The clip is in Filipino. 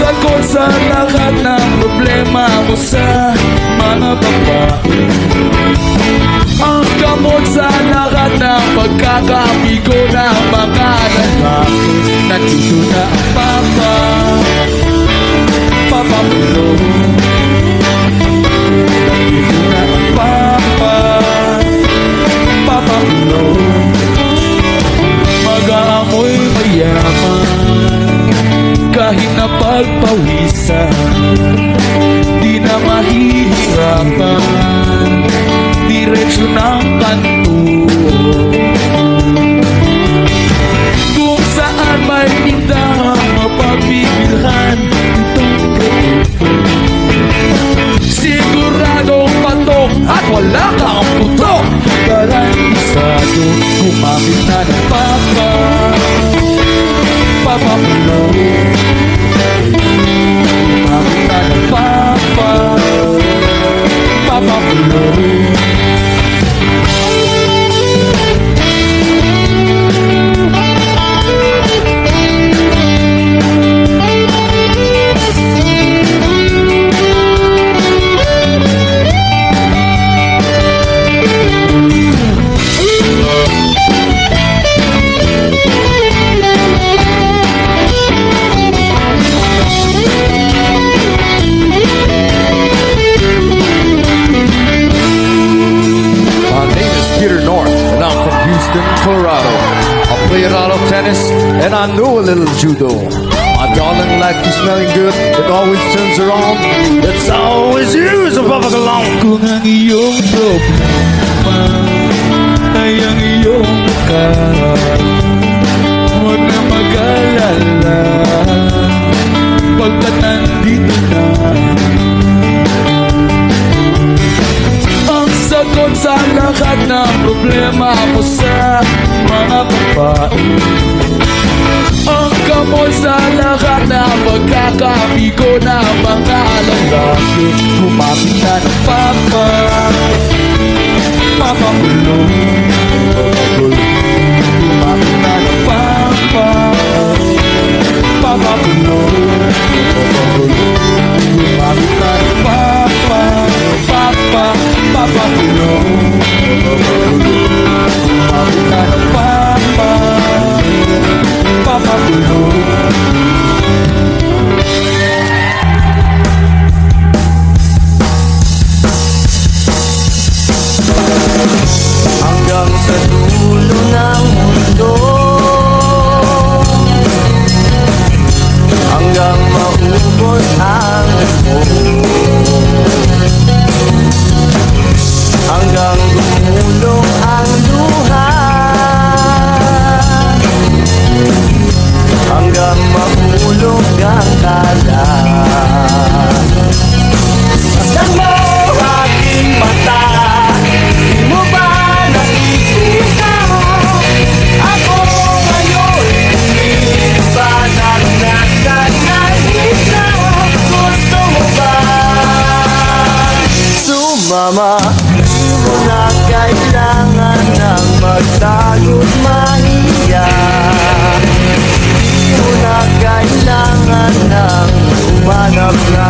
sagot sa lahat ng problema mo sa mga babae. Ang gamot sa lahat ng pagkakabigo ng mga lalaki. Nandito na ang Papa Papamulo. Nandito na ang Papa Papamulo. Mag-aamoy mayaman kahit na pagpawisan, di na mahihirapan, diretsyo ng kanto. Kung saan may tindang mapagbibilhan itong produkto, siguradong patok at wala kang putok. Garantisado gumamit na ng Papa Papamulo. Gumamit na ng Papa Papamulo. Colorado. I play a lot of tennis and I know a little judo. My darling life is smelling good. It always turns around. It's always you, so Papa Galong. Kung ang iyong problema ay ang iyong nakaraan, huwag na mag-alala, pagkat nandito na ang sagot sa lahat ng problema mo sa mga babae. Ang gamot sa lahat ng pagkakabigo ng mga lalaki. Humapit na ng Papa Papamulo. Humapit na ng Papa Papamulo. Humapit na ng Papa Papamulo. Humapit na ng Papa Papamulo. Hanggang sa dulo ng mundo, hanggang maubos ang mo, hanggang gumulong ang luha, hanggang mahulog ang kala. Masdan mo aking mata, di mo ba nakikita? Ako ngayon, hindi ba nasa nangita? Gusto mo ba sumama? Di mo na kailangan ng magtago't mahiya. Di mo na kailangan ng umanap na